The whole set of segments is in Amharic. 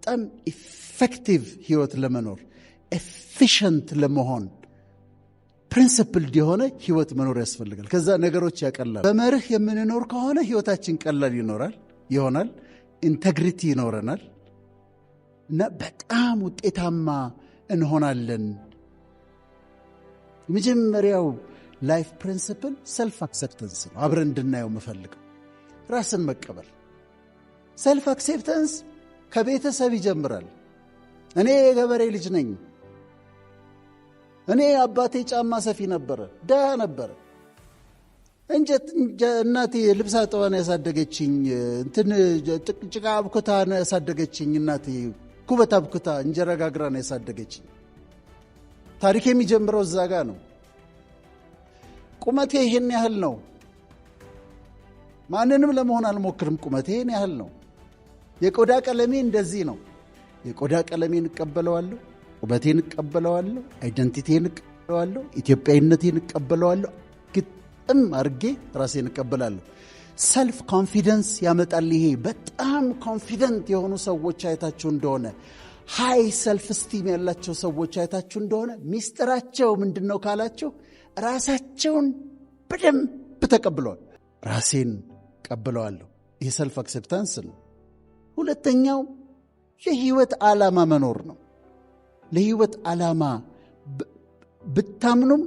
በጣም ኢፌክቲቭ ህይወት ለመኖር ኤፊሽንት ለመሆን ፕሪንሲፕልድ የሆነ ህይወት መኖር ያስፈልጋል። ከዛ ነገሮች ያቀላል። በመርህ የምንኖር ከሆነ ህይወታችን ቀላል ይሆናል። ኢንቴግሪቲ ይኖረናል እና በጣም ውጤታማ እንሆናለን። የመጀመሪያው ላይፍ ፕሪንሲፕል ሰልፍ አክሴፕተንስ ነው። አብረን እንድናየው የምፈልገው ራስን መቀበል። ሰልፍ አክሴፕተንስ ከቤተሰብ ይጀምራል። እኔ የገበሬ ልጅ ነኝ። እኔ አባቴ ጫማ ሰፊ ነበረ፣ ድሃ ነበረ። እናቴ ልብስ አጥባ ነው ያሳደገችኝ። ጭቃ አብኩታ ነው ያሳደገችኝ። እናቴ ኩበት አብኩታ እንጀራ ጋግራ ነው ያሳደገችኝ። ታሪክ የሚጀምረው እዛ ጋ ነው። ቁመቴ ይሄን ያህል ነው። ማንንም ለመሆን አልሞክርም። ቁመቴ ይሄን ያህል ነው። የቆዳ ቀለሜ እንደዚህ ነው። የቆዳ ቀለሜን እቀበለዋለሁ፣ ቁመቴን እቀበለዋለሁ፣ አይደንቲቲን እቀበለዋለሁ፣ ኢትዮጵያዊነቴን እቀበለዋለሁ። ግጥም አድርጌ ራሴን እቀበላለሁ። ሰልፍ ኮንፊደንስ ያመጣል። ይሄ በጣም ኮንፊደንት የሆኑ ሰዎች አይታችሁ እንደሆነ ሃይ ሰልፍ ስቲም ያላቸው ሰዎች አይታችሁ እንደሆነ ሚስጥራቸው ምንድነው ካላችሁ ራሳቸውን በደንብ ተቀብለዋል። ራሴን ቀበለዋለሁ። ይህ ሰልፍ አክሴፕታንስ ነው። ሁለተኛው የህይወት ዓላማ መኖር ነው። ለህይወት ዓላማ ብታምኑም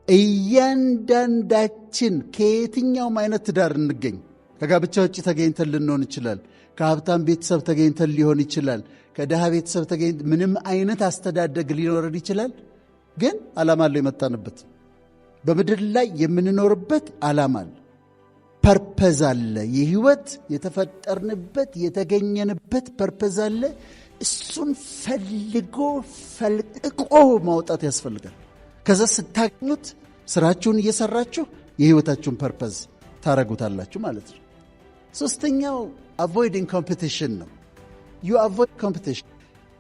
እያንዳንዳችን ከየትኛውም አይነት ትዳር እንገኝ፣ ከጋብቻ ውጭ ተገኝተን ልንሆን ይችላል። ከሀብታም ቤተሰብ ተገኝተን ሊሆን ይችላል። ከድሃ ቤተሰብ ተገኝተን ምንም አይነት አስተዳደግ ሊኖረን ይችላል። ግን ዓላማ አለው የመጣንበት። በምድር ላይ የምንኖርበት ዓላማ አለ፣ ፐርፐዝ አለ። የህይወት የተፈጠርንበት የተገኘንበት ፐርፐዝ አለ። እሱን ፈልቅቆ ማውጣት ያስፈልጋል። ከዛ ስታገኙት ስራችሁን እየሰራችሁ የህይወታችሁን ፐርፐዝ ታረጉታላችሁ ማለት ነው። ሶስተኛው አቮይዲንግ ኮምፒቲሽን ነው። ዩ አቮይድ ኮምፒቲሽን።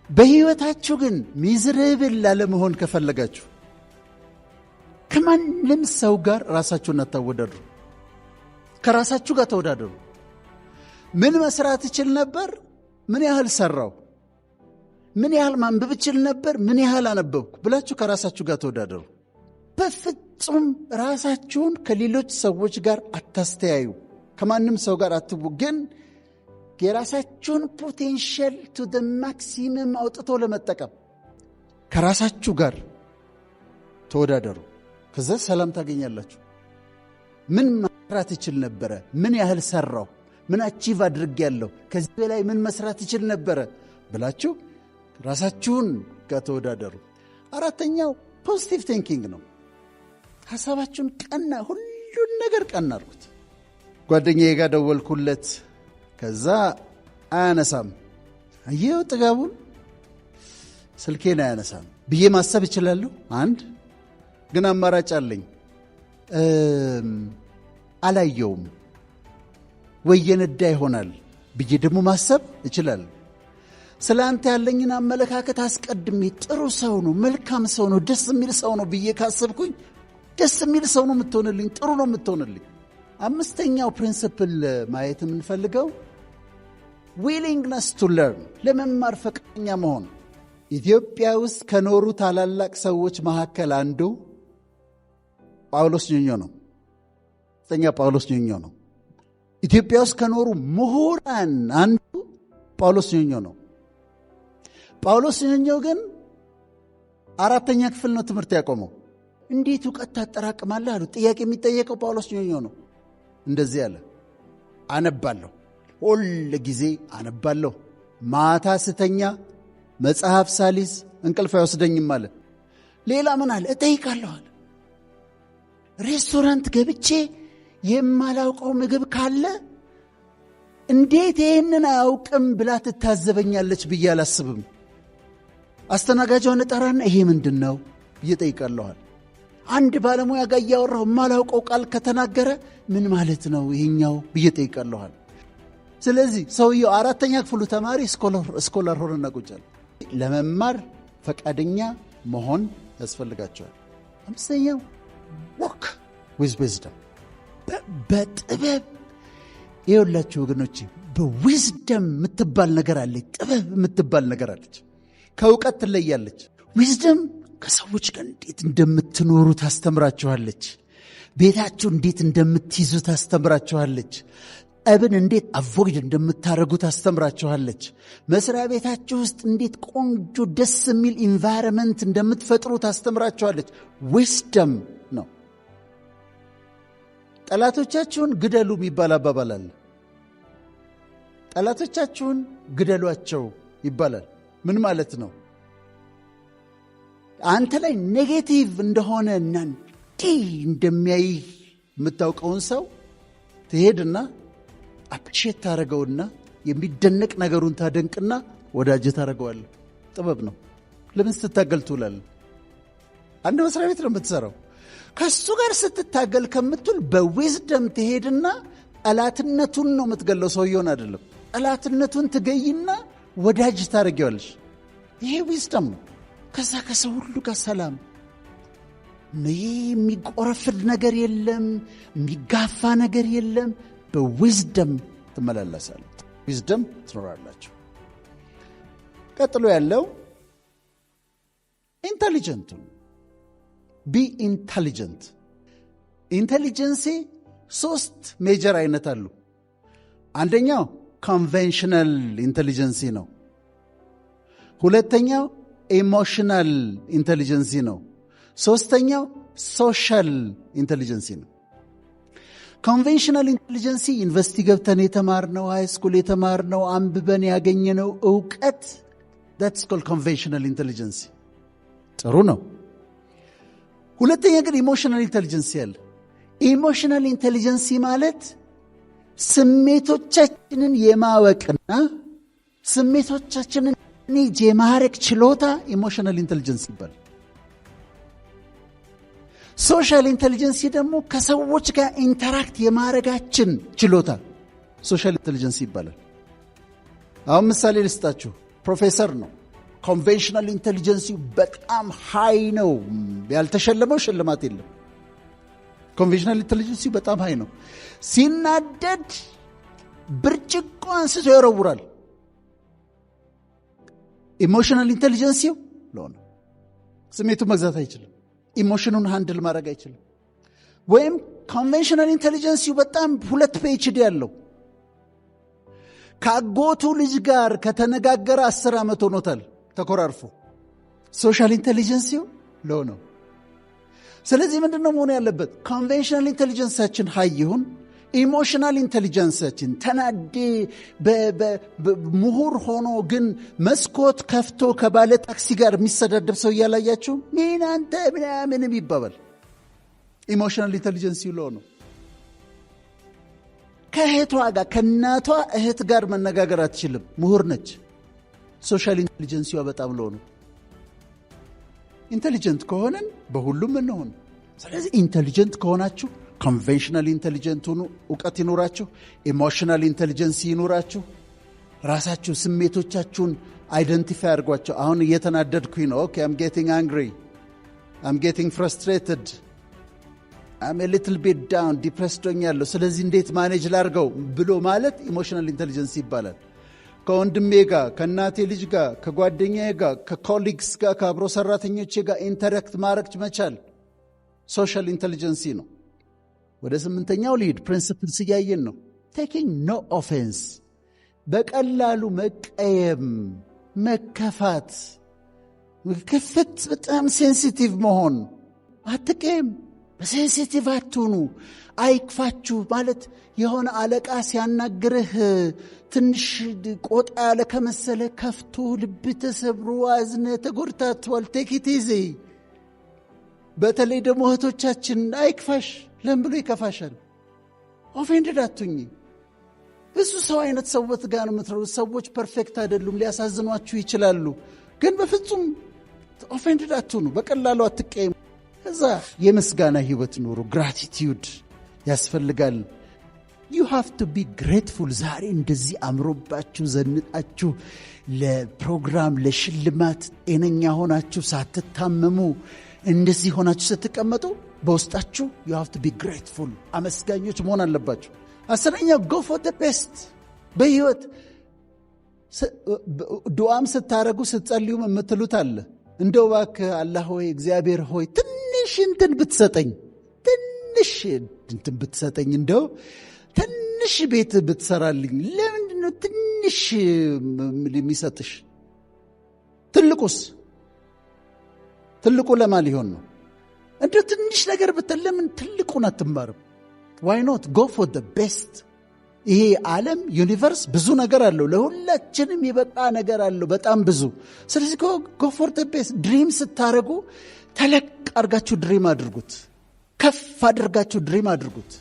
በህይወታችሁ ግን ሚዝረብል ላለመሆን ከፈለጋችሁ ከማንም ሰው ጋር ራሳችሁን አታወዳድሩ። ከራሳችሁ ጋር ተወዳደሩ። ምን መስራት እችል ነበር? ምን ያህል ሰራው? ምን ያህል ማንበብ እችል ነበር? ምን ያህል አነበብኩ ብላችሁ ከራሳችሁ ጋር ተወዳደሩ። በፍጹም ራሳችሁን ከሌሎች ሰዎች ጋር አታስተያዩ። ከማንም ሰው ጋር አትቡ። ግን የራሳችሁን ፖቴንሻል ቱ ደ ማክሲመም አውጥቶ ለመጠቀም ከራሳችሁ ጋር ተወዳደሩ። ከዛ ሰላም ታገኛላችሁ። ምን መስራት እችል ነበረ? ምን ያህል ሰራው? ምን አቺቭ አድርጌያለሁ? ከዚህ በላይ ምን መስራት እችል ነበረ ብላችሁ ራሳችሁን ጋር ተወዳደሩ። አራተኛው ፖዚቲቭ ቲንኪንግ ነው። ሐሳባችሁን ቀና፣ ሁሉን ነገር ቀና አድርጉት። ጓደኛዬ ጋር ደወልኩለት። ከዛ አያነሳም። አየው ጥጋቡን፣ ስልኬን አያነሳም ብዬ ማሰብ እችላለሁ። አንድ ግን አማራጭ አለኝ። አላየውም ወይ የነዳ ይሆናል ብዬ ደግሞ ማሰብ እችላለሁ። ስለ አንተ ያለኝን አመለካከት አስቀድሜ ጥሩ ሰው ነው፣ መልካም ሰው ነው፣ ደስ የሚል ሰው ነው ብዬ ካሰብኩኝ ደስ የሚል ሰው ነው የምትሆንልኝ፣ ጥሩ ነው የምትሆንልኝ። አምስተኛው ፕሪንሲፕል ማየት የምንፈልገው ዊሊንግነስ ቱ ለርን፣ ለመማር ፈቃደኛ መሆን። ኢትዮጵያ ውስጥ ከኖሩ ታላላቅ ሰዎች መካከል አንዱ ጳውሎስ ኞኞ ነው። ጳውሎስ ኞኞ ነው። ኢትዮጵያ ውስጥ ከኖሩ ምሁራን አንዱ ጳውሎስ ኞኞ ነው። ጳውሎስ ኞኞ ግን 4ኛ ክፍል ነው ትምህርት ያቆመው። እንዴት ዕውቀት ታጠራቅማለህ አሉ። ጥያቄ የሚጠየቀው ጳውሎስ ኞኞ ነው። እንደዚህ አለ፣ አነባለሁ፣ ሁል ጊዜ አነባለሁ፣ ማታ ስተኛ መጽሐፍ ሳሊዝ እንቅልፍ አይወስደኝም አለ። ሌላ ምን አለ? እጠይቃለሁ አለ። ሬስቶራንት ገብቼ የማላውቀው ምግብ ካለ እንዴት ይህንን አያውቅም ብላ ትታዘበኛለች ብዬ አላስብም። አስተናጋጇን እጠራና ይሄ ምንድን ነው ብዬ እጠይቃለሁ። አንድ ባለሙያ ጋር እያወራሁ የማላውቀው ቃል ከተናገረ ምን ማለት ነው ይሄኛው ብዬ እጠይቃለሁ። ስለዚህ ሰውየው 4ኛ ክፍሉ ተማሪ ስኮላር ሆነና ቁጭ አለ። ለመማር ፈቃደኛ መሆን ያስፈልጋቸዋል። አምስተኛው ወክ ዊዝ ዊዝደም፣ በጥበብ ይኸውላችሁ ወገኖቼ በዊዝደም የምትባል ነገር አለች። ጥበብ የምትባል ነገር አለች። ከእውቀት ትለያለች። ዊዝደም ከሰዎች ጋር እንዴት እንደምትኖሩ ታስተምራችኋለች። ቤታችሁ እንዴት እንደምትይዙ ታስተምራችኋለች። ጠብን እንዴት አቮይድ እንደምታደርጉ ታስተምራችኋለች። መስሪያ ቤታችሁ ውስጥ እንዴት ቆንጆ ደስ የሚል ኢንቫይሮንመንት እንደምትፈጥሩ ታስተምራችኋለች። ዊዝደም ነው። ጠላቶቻችሁን ግደሉ የሚባል አባባል አለ። ጠላቶቻችሁን ግደሏቸው ይባላል። ምን ማለት ነው? አንተ ላይ ኔጌቲቭ እንደሆነ እና እንዲህ እንደሚያይ የምታውቀውን ሰው ትሄድና አፕሪሼት ታደርገውና የሚደነቅ ነገሩን ታደንቅና ወዳጅ ታደርገዋለህ። ጥበብ ነው። ለምን ስትታገል ትውላለህ? አንድ መስሪያ ቤት ነው የምትሰራው። ከሱ ጋር ስትታገል ከምትውል በዊዝደም ትሄድና ጠላትነቱን ነው የምትገለው፣ ሰውየውን አይደለም። ጠላትነቱን ትገይና ወዳጅ ታደርጊዋለሽ። ይሄ ዊዝደም ነው። ከዛ ከሰው ሁሉ ጋር ሰላም፣ የሚቆረፍድ ነገር የለም፣ የሚጋፋ ነገር የለም። በዊዝደም ትመላለሳለህ፣ ዊዝደም ትኖራላችሁ። ቀጥሎ ያለው ኢንተሊጀንት ነው። ቢ ኢንተሊጀንት። ኢንተሊጀንሲ 3 ሜጀር አይነት አሉ። አንደኛው ኮንቬንሽናል ኢንተሊጀንሲ ነው። ሁለተኛው ኢሞሽናል ኢንተሊጀንሲ ነው። ሶስተኛው ሶሻል ኢንተሊጀንሲ ነው። ኮንቬንሽናል ኢንተሊጀንሲ ዩኒቨርሲቲ ገብተን የተማርነው፣ ሃይስኩል የተማርነው፣ አንብበን ያገኘነው እውቀት that's called conventional intelligence። ጥሩ ነው። ሁለተኛ ግን ኢሞሽናል ኢንተሊጀንሲ አለ። ኢሞሽናል ኢንተሊጀንሲ ማለት ስሜቶቻችንን የማወቅና ስሜቶቻችንን የማረክ ችሎታ ኢሞሽናል ኢንተሊጀንስ ይባላል። ሶሻል ኢንተሊጀንሲ ደግሞ ከሰዎች ጋር ኢንተራክት የማረጋችን ችሎታ ሶሻል ኢንተሊጀንስ ይባላል። አሁን ምሳሌ ልስጣችሁ። ፕሮፌሰር ነው። ኮንቬንሽናል ኢንተሊጀንሲ በጣም ሃይ ነው። ያልተሸለመው ሽልማት የለም። ኮንቬንሽናል ኢንተሊጀንሲ በጣም ሃይ ነው። ሲናደድ ብርጭቆ አንስቶ ይወረውራል። ኢሞሽናል ኢንተሊጀንሲው ለሆነ ስሜቱን መግዛት አይችልም። ኢሞሽኑን ሃንድል ማድረግ አይችልም። ወይም ኮንቬንሽናል ኢንተሊጀንሲው በጣም 2 PhD ያለው ከአጎቱ ልጅ ጋር ከተነጋገረ 10 ዓመት ሆኖታል ተኮራርፎ። ሶሻል ኢንተሊጀንሲው ሎ ነው። ስለዚህ ምንድነው መሆን ያለበት? ኮንቬንሽናል ኢንተሊጀንሳችን ሃይ ይሁን፣ ኢሞሽናል ኢንተሊጀንሳችን ተናዴ ምሁር ሆኖ ግን መስኮት ከፍቶ ከባለ ታክሲ ጋር የሚሰዳደብ ሰው እያላያችሁ ምን አንተ ምንም ይባባል። ኢሞሽናል ኢንተሊጀንሲ ሎ ነው። ከእህቷ ጋር ከእናቷ እህት ጋር መነጋገር አትችልም፣ ምሁር ነች። ሶሻል ኢንተሊጀንሲዋ በጣም ሎ ነው። ኢንተሊጀንት ከሆነን በሁሉም እንሆን። ስለዚህ ኢንተሊጀንት ከሆናችሁ ኮንቬንሽናል ኢንተሊጀንት ሁኑ፣ እውቀት ይኖራችሁ። ኢሞሽናል ኢንተሊጀንሲ ይኖራችሁ። ራሳችሁ ስሜቶቻችሁን አይደንቲፋይ አድርጓቸው። አሁን እየተናደድኩኝ ነው። ኦኬ I'm getting angry, I'm getting frustrated, I'm a little bit down, depressed ሆኛለሁ። ስለዚህ እንዴት ማኔጅ ላድርገው ብሎ ማለት ኢሞሽናል ኢንተሊጀንሲ ይባላል። ከወንድሜ ጋር፣ ከእናቴ ልጅ ጋር፣ ከጓደኛዬ ጋር፣ ከኮሊግስ ጋር፣ ከአብሮ ሰራተኞቼ ጋር ኢንተራክት ማድረግ መቻል ሶሻል ኢንተሊጀንሲ ነው። ወደ 8ኛው ሊድ ፕሪንሲፕልስ እያየን ነው። ቴኪንግ ኖ ኦፌንስ፣ በቀላሉ መቀየም፣ መከፋት፣ ክፍት፣ በጣም ሴንሲቲቭ መሆን። አትቀየም፣ በሴንሲቲቭ አትሁኑ፣ አይክፋችሁ። ማለት የሆነ አለቃ ሲያናግርህ ትንሽ ቆጣ ያለ ከመሰለ ከፍቶ ልብ ተሰብሮ አዝነ ተጎድታቷል፣ ቴክ ኢት ኢዚ። በተለይ ደግሞ እህቶቻችን አይክፋሽ። ለምን ብሎ ይከፋሻል? ኦፌንድድ አትሁኝ። ብዙ ሰው አይነት ሰዎች ጋር ነው የምትኖሩት። ሰዎች ፐርፌክት አይደሉም፣ ሊያሳዝኗችሁ ይችላሉ። ግን በፍጹም ኦፌንድድ አትሁኑ፣ በቀላሉ አትቀየሙ። ከዛ የምስጋና ህይወት ኑሩ። ግራቲቲዩድ ያስፈልጋል። you have to be grateful። ዛሬ እንደዚህ አምሮባችሁ ዘንጣችሁ ለፕሮግራም ለሽልማት ጤነኛ ሆናችሁ ሳትታመሙ እንደዚህ ሆናችሁ ስትቀመጡ በውስጣችሁ you have to be grateful፣ አመስጋኞች መሆን አለባችሁ። 10ኛው go for the best በህይወት ዱዓም ስታረጉ ስትጸልዩ የምትሉት አለ እንደው እባክህ አላህ ሆይ እግዚአብሔር ሆይ ትንሽ እንትን ብትሰጠኝ እንደው ትንሽ ቤት ብትሰራልኝ ለምንድን ነው ትንሽ የሚሰጥሽ ትልቁ ለማን ሊሆን ነው እንደው ትንሽ ነገር ለምን ትልቁን አትማርም why not go for the best ይሄ ዓለም ዩኒቨርስ ብዙ ነገር አለው ለሁላችንም ይበቃ ነገር አለው በጣም ብዙ ስለዚህ go for the best ድሪም ስታረጉ ተለቅ አድርጋችሁ ድሪም አድርጉት ከፍ አድርጋችሁ ድሪም አድርጉት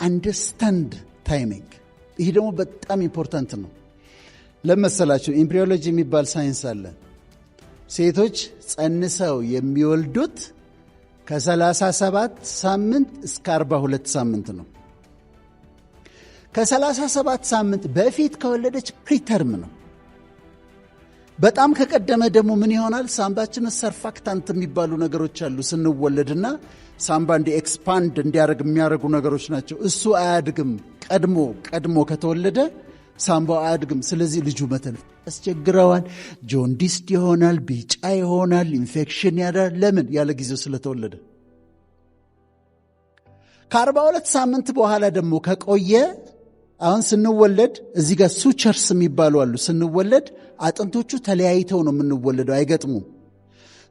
አንደርስታንድ ታይሚንግ ይሄ ደግሞ በጣም ኢምፖርታንት ነው ለመሰላችሁ ኤምብሪዮሎጂ የሚባል ሳይንስ አለ ሴቶች ጸንሰው የሚወልዱት ከ37 ሳምንት እስከ 42 ሳምንት ነው ከ37 ሳምንት በፊት ከወለደች ፕሪተርም ነው በጣም ከቀደመ ደግሞ ምን ይሆናል ሳምባችን ሰርፋክታንት የሚባሉ ነገሮች አሉ ስንወለድና ሳምባ ኤክስፓንድ እንዲያደርግ የሚያደርጉ ነገሮች ናቸው እሱ አያድግም ቀድሞ ከተወለደ ሳምባው አያድግም ስለዚህ ልጁ መተንፈስ ያስቸግረዋል ጆንዲስ ይሆናል ቢጫ ይሆናል ኢንፌክሽን ያዳል ለምን ያለ ጊዜው ስለተወለደ ከ42 ሳምንት በኋላ ደግሞ ከቆየ አሁን ስንወለድ እዚህ ጋር ሱቸርስ የሚባሉ አሉ ስንወለድ አጥንቶቹ ተለያይተው ነው የምንወለደው አይገጥሙም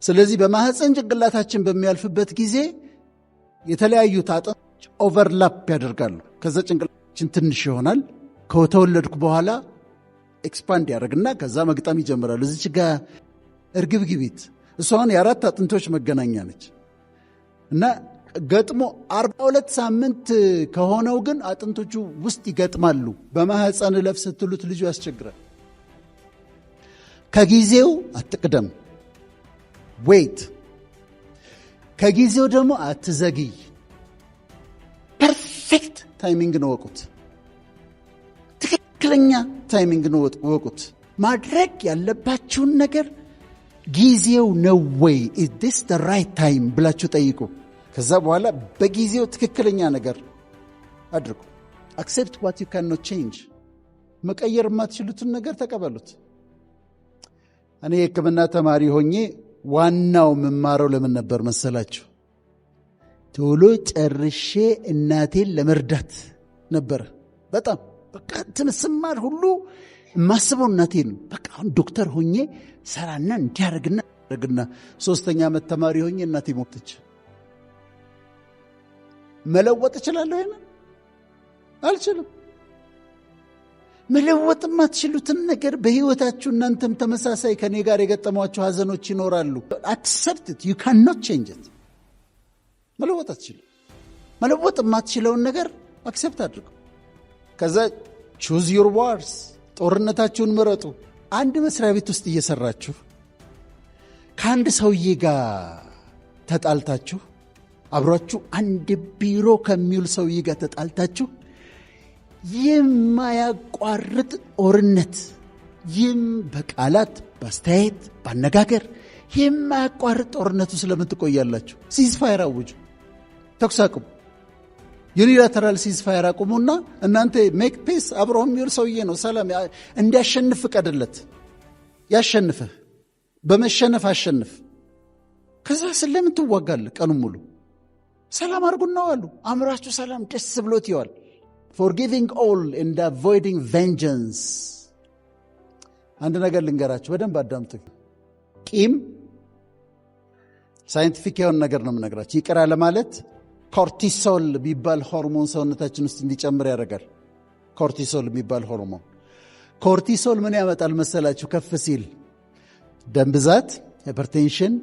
ስለዚህ በማህፀን ጭንቅላታችን በሚያልፍበት ጊዜ የተለያዩት አጥንቶች ኦቨርላፕ ያደርጋሉ ከዛ ጭንቅላታችን ትንሽ ይሆናል ከተወለድኩ በኋላ ኤክስፓንድ ያደርግና ከዛ መግጠም ይጀምራል እዚች ጋር እርግብግቢት እሷን የአራት አጥንቶች መገናኛ ነች እና ገጥሞ 42 ሳምንት ከሆነው ግን አጥንቶቹ ውስጥ ይገጥማሉ በማህፀን ለፍ ስትሉት ልጁ ያስቸግራል ከጊዜው አትቅደም ዌይት ከጊዜው ደግሞ አትዘግይ ፐርፌክት ታይሚንግ ነው ወቁት ትክክለኛ ታይሚንግ ነው ወቁት ማድረግ ያለባችሁን ነገር ጊዜው ነው ወይ is this the right time ብላችሁ ጠይቁ ከዛ በኋላ በጊዜው ትክክለኛ ነገር አድርጉ accept what you cannot change መቀየር የማትችሉትን ነገር ተቀበሉት እኔ የሕክምና ተማሪ ሆኜ ዋናው መማረው ለምን ነበር መሰላችሁ ቶሎ ጨርሼ እናቴን ለመርዳት ነበር በጣም በቃ ትንስማር ሁሉ ማስበው እናቴን በቃ ዶክተር ሆኜ ሰራና እንዲያረግና 3ኛ ዓመት ተማሪ ሆኜ እናቴ ሞተች መለወጥ እችላለሁ ይሄን አልችልም መለወጥ የማትችሉትን ነገር በህይወታችሁ እናንተም ተመሳሳይ ከኔ ጋር የገጠሟችሁ ሀዘኖች ይኖራሉ accept it you cannot change it መለወጥ አትችሉም መለወጥ የማትችለውን ነገር accept አድርጉ ከዛ choose your wars ጦርነታችሁን ምረጡ አንድ መስሪያ ቤት ውስጥ እየሰራችሁ ከአንድ ሰውዬ ጋር ተጣልታችሁ አብራችሁ አንድ ቢሮ ከሚውል ሰውዬ ጋር ተጣልታችሁ የማያቋርጥ ጦርነት በቃላት በአስተያየት ባነጋገር የማያቋርጥ ጦርነቱ ስለምትቆያላችሁ ሲዝፋየር አውጁ ተኩስ አቁም ዩኒላተራል ሲዝፋየር አቁሙና እናንተ ሜክ ፒስ አብሮም የሚውል ሰውዬ ነው ሰላም እንዲያሸንፍ ፍቀድለት ያሸንፍህ በመሸነፍ አሸንፍ ከዛ ስለምን ትዋጋለህ ቀኑን ሙሉ ሰላም አድርጉና ዋሉ አምራችሁ ሰላም ደስ ብሎት ይዋል forgiving all and avoiding vengeance አንድ ነገር ልንገራችሁ በደንብ አዳምጡ ቂም ሳይንቲፊክ የሆነ ነገር ነው የምነግራችሁ ይቅር አለ ማለት ኮርቲሶል የሚባል ሆርሞን ሰውነታችን ውስጥ እንዲጨምር ያደርጋል ኮርቲሶል የሚባል ሆርሞን ኮርቲሶል ምን ያመጣል መሰላችሁ ከፍ ሲል ደም ብዛት ሃይፐርቴንሽን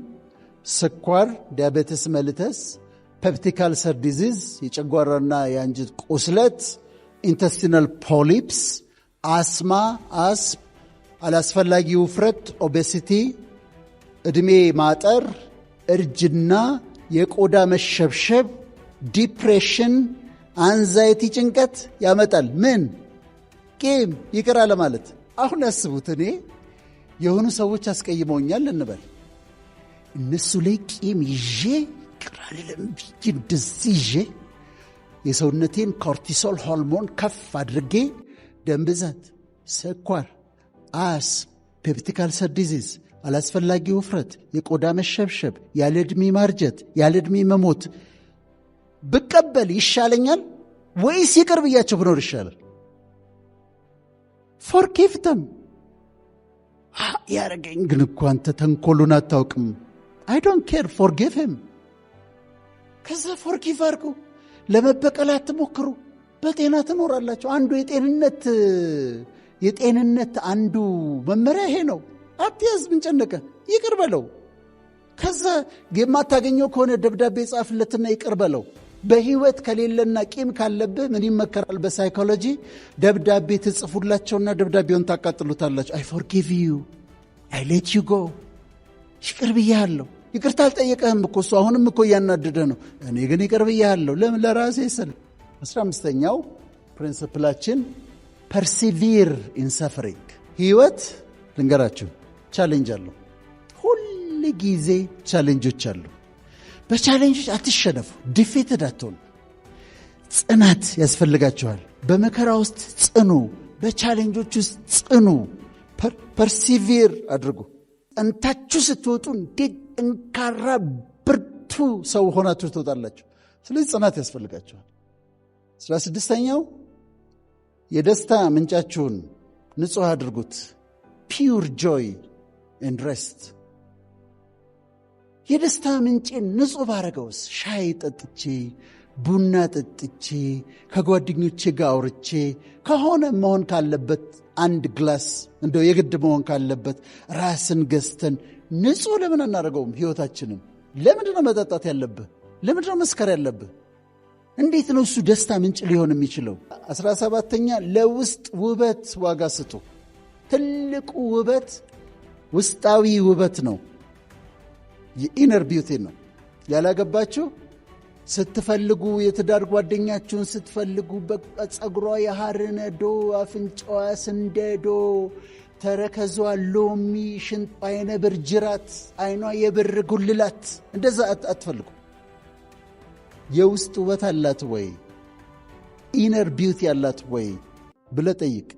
ስኳር ዲያቤቲስ መልተስ ፔፕቲክ አልሰር ዲዚዝ የጨጓራና የአንጀት ቁስለት ኢንተስቲናል ፖሊፕስ አስማ አላስፈላጊ ውፍረት ኦቤሲቲ እድሜ ማጠር እርጅና የቆዳ መሸብሸብ ዲፕሬሽን አንዛይቲ ጭንቀት ያመጣል ምን ቂም ይቅር አለ ማለት አሁን ያስቡት እኔ የሆኑ ሰዎች አስቀይመውኛል እንበል እነሱ ላይ ቂም ይዤ ቅራልለም ቢጅ ደዝije የሰውነቴን ኮርቲሶል ሆርሞን ከፍ አድርጌ ደም ብዛት፣ ስኳር፣ ፔፕቲክ አልሰር ዲዚዝ፣ አላስፈላጊ ውፍረት፣ የቆዳ መሸብሸብ፣ ያለ ዕድሜ ማርጀት፣ ያለ ዕድሜ መሞት ብቀበል ይሻለኛል ወይስ ይቅር ብያቸው ብኖር ይሻላል? ፎርጊቭ ደም። ያረገኝ ግን እኮ አንተ ተንኮሉን አታውቅም። አይ ዶንት ኬር፣ ፎርጊቭ ሂም። ከዛ ፎርጊቭ አድርጉ። ለመበቀል አትሞክሩ። በጤና ትኖራላችሁ። አንዱ የጤንነት አንዱ መመሪያ ይሄ ነው። አትያዝ፣ ምን ጨነቀ? ይቅር በለው። ከዛ የማታገኘው ከሆነ ደብዳቤ ጻፍለትና ይቅር በለው። በህይወት ከሌለና ቂም ካለብህ ምን ይመከራል? በሳይኮሎጂ ደብዳቤ ትጽፉላቸውና ደብዳቤውን ታቃጥሉታላችሁ። አይ ፎርጊቭ ዩ፣ አይ ሌት ዩ ጎ። ይቅር ብያለሁ። ይቅርታ አልጠየቀህም እኮ እሱ አሁንም እኮ እያናደደ ነው። እኔ ግን ይቅር ብያለሁ። ለምን? ለራሴ ስል። 15ኛው ፕሪንሲፕላችን ፐርሲቪር ኢን ሰፈሪንግ። ህይወት ልንገራችሁ ቻሌንጅ አለው። ሁል ጊዜ ቻሌንጆች አሉ። በቻሌንጆች አትሸነፉ። ዲፌትድ አትሆኑ። ጽናት ያስፈልጋችኋል። በመከራ ውስጥ ጽኑ። በቻሌንጆች ውስጥ ጽኑ። ፐርሲቪር አድርጉ። ጸንታችሁ ስትወጡ እንዴት ጠንካራ ብርቱ ሰው ሆናችሁ ትወጣላችሁ። ስለዚህ ጽናት ያስፈልጋችኋል። 16ኛው የደስታ ምንጫችሁን ንጹሕ አድርጉት። ፒውር ጆይ ኤንድ ሬስት። የደስታ ምንጭን ንጹሕ ባረገውስ? ሻይ ጠጥቼ ቡና ጠጥቼ ከጓደኞቼ ጋር አውርቼ ከሆነ መሆን ካለበት አንድ ግላስ እንደው የግድ መሆን ካለበት ራስን ገዝተን ንጹሕ ለምን አናደርገውም? ሕይወታችንም ለምንድን ነው መጠጣት ያለብህ? ለምንድን ነው መስከር ያለብህ? እንዴት ነው እሱ ደስታ ምንጭ ሊሆን የሚችለው? 17ኛ ለውስጥ ውበት ዋጋ ስጡ። ትልቁ ውበት ውስጣዊ ውበት ነው። የኢነር ቢዩቲ ነው። ያላገባችሁ ስትፈልጉ የትዳር ጓደኛችሁን ስትፈልጉ በጸጉሯ የሐር ነዶ፣ አፍንጫዋ ስንደዶ፣ ተረከዟ ሎሚ፣ ሽንጧ የነብር ጅራት፣ አይኗ የብር ጉልላት፣ እንደዛ አትፈልጉ። የውስጥ ውበት አላት ወይ? ኢነር ቢዩቲ አላት ወይ ብለህ ጠይቅ።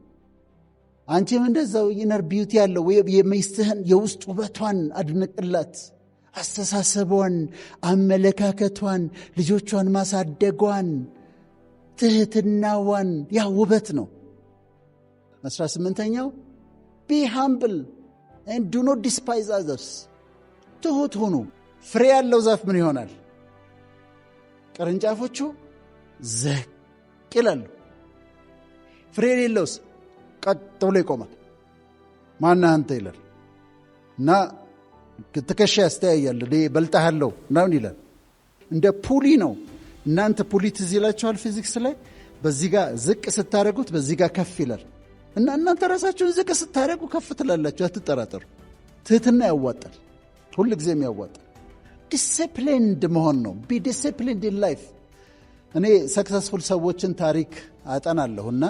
አንቺም እንደዛው ኢነር ቢዩቲ ያለው የሚስትህን የውስጥ ውበቷን አድንቅላት። አስተሳሰቧን፣ አመለካከቷን፣ ልጆቿን ማሳደጓን፣ ትህትናዋን፣ ያ ውበት ነው። 18ኛው ቢ ሃምብል and do not despise others። ትሁት ሁኑ። ፍሬ ያለው ዛፍ ምን ይሆናል? ቅርንጫፎቹ ዘቅ ይላሉ። ፍሬ የሌለውስ ቀጥ ብሎ ይቆማል። ማነህ አንተ ይላል እና ትከሻ ያስተያያል። በልጣሃለሁ ምናምን ይላል። እንደ ፑሊ ነው። እናንተ ፑሊ ትዝ ይላችኋል ፊዚክስ ላይ። በዚህ ጋር ዝቅ ስታደረጉት በዚህ ጋር ከፍ ይላል እና እናንተ ራሳችሁን ዝቅ ስታደረጉ ከፍ ትላላችሁ። አትጠራጠሩ። ትህትና ያዋጣል፣ ሁል ጊዜም ያዋጣል። ዲሲፕሊንድ መሆን ነው። ቢ ዲሲፕሊንድ ኢን ላይፍ። እኔ ሰክሰስፉል ሰዎችን ታሪክ አጠናለሁና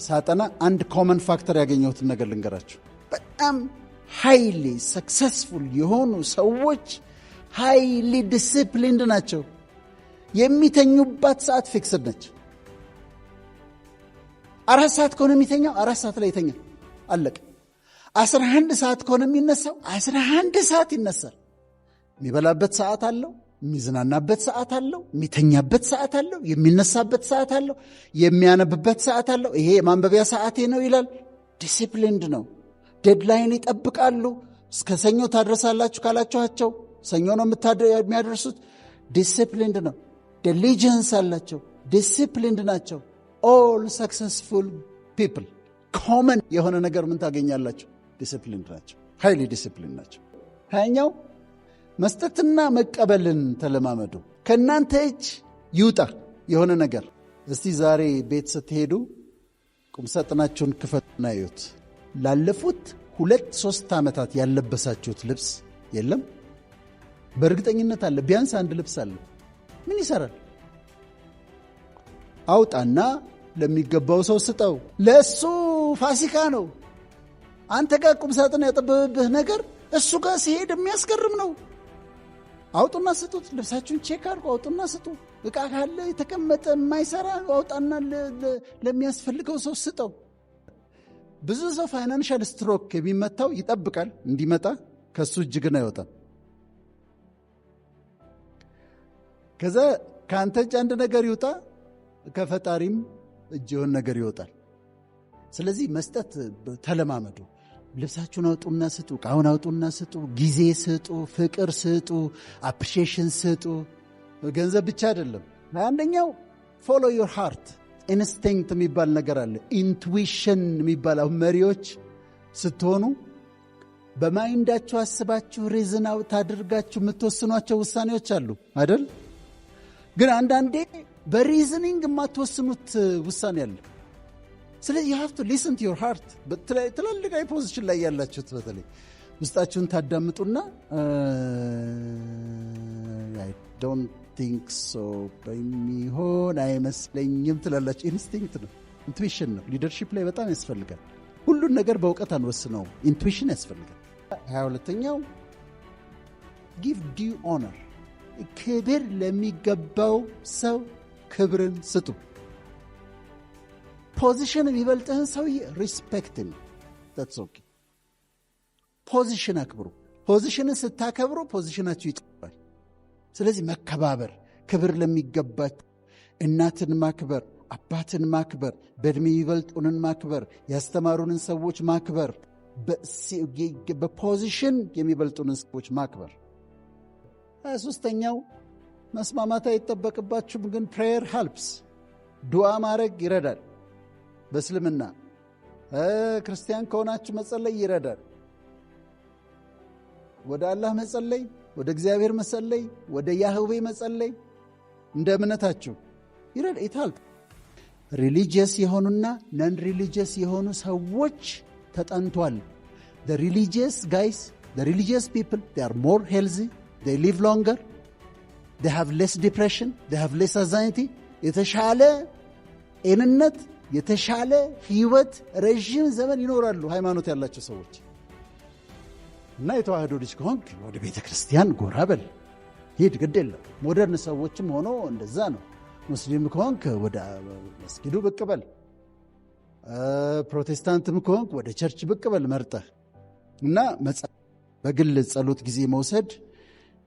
ሳጠና አንድ ኮመን ፋክተር ያገኘሁትን ነገር ልንገራችሁ። በጣም ሃይሊ ሰክሰስፉል የሆኑ ሰዎች ሃይሊ ዲሲፕሊንድ ናቸው። የሚተኙባት ሰዓት ፊክስድ ነች። 4 ሰዓት ከሆነ የሚተኛው 4 ሰዓት ላይ ይተኛል። አለቀ። 11 ሰዓት ከሆነ የሚነሳው 11 ሰዓት ይነሳል። የሚበላበት ሰዓት አለው፣ የሚዝናናበት ሰዓት አለው፣ የሚተኛበት ሰዓት አለው፣ የሚነሳበት ሰዓት አለው፣ የሚያነብበት ሰዓት አለው። ይሄ የማንበቢያ ሰዓቴ ነው ይላል። ዲሲፕሊንድ ነው። ዴድላይን ይጠብቃሉ። እስከ ሰኞ ታድረሳላችሁ ካላችኋቸው ሰኞ ነው የሚያደርሱት። ዲሲፕሊንድ ነው። ዲሊጀንስ አላቸው። ዲሲፕሊንድ ናቸው። ኦል ሰክሰስፉል ፒፕል ኮመን የሆነ ነገር ምን ታገኛላቸው? ዲሲፕሊንድ ናቸው። ሃይሊ ዲሲፕሊንድ ናቸው። 20ኛው መስጠትና መቀበልን ተለማመዱ። ከእናንተ እጅ ይውጣ የሆነ ነገር። እስቲ ዛሬ ቤት ስትሄዱ ቁምሳጥናችሁን ክፈቱና እዩት። ላለፉት 2-3 ዓመታት ያለበሳችሁት ልብስ የለም? በእርግጠኝነት አለ። ቢያንስ አንድ ልብስ አለ። ምን ይሰራል? አውጣና ለሚገባው ሰው ስጠው። ለእሱ ፋሲካ ነው። አንተ ጋር ቁምሳጥን ያጠበበብህ ነገር እሱ ጋር ሲሄድ የሚያስገርም ነው። አውጡና ስጡት። ልብሳችሁን ቼክ አድርጉ፣ አውጡና ስጡ። ዕቃ ካለ የተቀመጠ የማይሰራ አውጣና ለሚያስፈልገው ሰው ስጠው። ብዙ ሰው ፋይናንሻል ስትሮክ የሚመታው ይጠብቃል እንዲመጣ፣ ከሱ እጅ ግን አይወጣም። ከዛ ከአንተ እጅ አንድ ነገር ይውጣ፣ ከፈጣሪም እጅ የሆነ ነገር ይወጣል። ስለዚህ መስጠት ተለማመዱ። ልብሳችሁን አውጡና ስጡ፣ ዕቃውን አውጡና ስጡ፣ ጊዜ ስጡ፣ ፍቅር ስጡ፣ አፕሪሺዬሽን ስጡ። ገንዘብ ብቻ አይደለም። አንደኛው ፎሎ ዮር ሃርት ኢንስቲንክት የሚባል ነገር አለ። ኢንቱዊሽን የሚባል አሁን መሪዎች ስትሆኑ በማይንዳችሁ አስባችሁ ሪዝን አውት አድርጋችሁ የምትወስኗቸው ውሳኔዎች አሉ አይደል? ግን አንዳንዴ በሪዝኒንግ የማትወስኑት ውሳኔ አለ። ስለዚህ you have to listen to your heart። ትላልቅ ፖዚሽን ላይ ያላችሁት በተለይ ውስጣችሁን ታዳምጡና I don't think so በሚሆን አይመስለኝም ትላላችሁ። ኢንስቲንክት ነው፣ ኢንቱዊሽን ነው። ሊደርሺፕ ላይ በጣም ያስፈልጋል። ሁሉን ነገር በእውቀት አንወስነው፣ ኢንቱዊሽን ያስፈልጋል። 22ኛው give due honor። ክብር ለሚገባው ሰው ክብርን ስጡ። ፖዚሽን የሚበልጥህን ሰውዬ ሪስፔክት ነው። that's okay። ፖዚሽን አክብሩ። ፖዚሽንን ስታከብሩ ፖዚሽናችሁ ይጨምራል። ስለዚህ መከባበር፣ ክብር ለሚገባቸው እናትን ማክበር፣ አባትን ማክበር፣ በእድሜ የሚበልጡንን ማክበር፣ ያስተማሩንን ሰዎች ማክበር፣ በፖዚሽን የሚበልጡንን ሰዎች ማክበር። 23ኛው መስማማት አይጠበቅባችሁም፣ ግን ፕሬየር ሃልፕስ። ዱዓ ማድረግ ይረዳል። በእስልምና ክርስቲያን ከሆናችሁ መጸለይ ይረዳል። ወደ አላህ መጸለይ፣ ወደ እግዚአብሔር መጸለይ፣ ወደ ያህዌ መጸለይ እንደ እምነታችሁ ይረዳ ይታልፍ። ሪሊጂየስ የሆኑና ነን ሪሊጂየስ የሆኑ ሰዎች ተጠንቷል። the religious guys, the religious people, they are more healthy, they live longer, they have less depression, they have less anxiety። የተሻለ ጤንነት፣ የተሻለ ህይወት፣ ረዥም ዘመን ይኖራሉ ሃይማኖት ያላቸው ሰዎች። እና የተዋህዶ ልጅ ከሆንክ ወደ ቤተ ክርስቲያን ጎራ በል፣ ሂድ፣ ግድ የለም። ሞደርን ሰዎችም ሆኖ እንደዛ ነው። ሙስሊም ከሆንክ ወደ መስጊዱ ብቅ በል፣ ፕሮቴስታንትም ከሆንክ ወደ ቸርች ብቅ በል መርጠህ እና በግል ጸሎት ጊዜ መውሰድ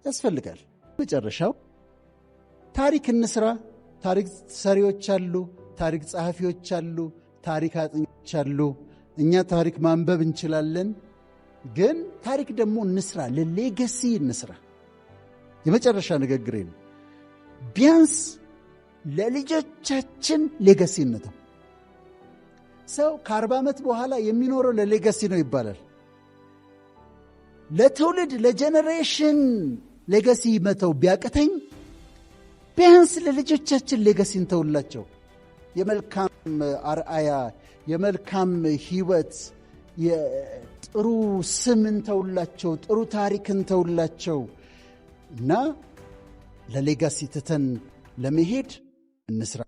ያስፈልጋል። መጨረሻው ታሪክ እንስራ። ታሪክ ሰሪዎች አሉ፣ ታሪክ ጸሐፊዎች አሉ፣ ታሪክ አጥኞች አሉ። እኛ ታሪክ ማንበብ እንችላለን፣ ግን ታሪክ ደግሞ እንስራ፣ ለሌገሲ እንስራ። የመጨረሻ ንግግሬ ነው። ቢያንስ ለልጆቻችን ሌገሲ እንተው። ሰው ከ40 ዓመት በኋላ የሚኖረው ለሌገሲ ነው ይባላል። ለትውልድ ለጀነሬሽን ሌገሲ መተው ቢያቅተኝ ቢያንስ ለልጆቻችን ሌገሲ እንተውላቸው። የመልካም አርአያ፣ የመልካም ህይወት፣ የጥሩ ስም እንተውላቸው፣ ጥሩ ታሪክ እንተውላቸው እና ለሌጋሲ ትተን ለመሄድ እንስራ።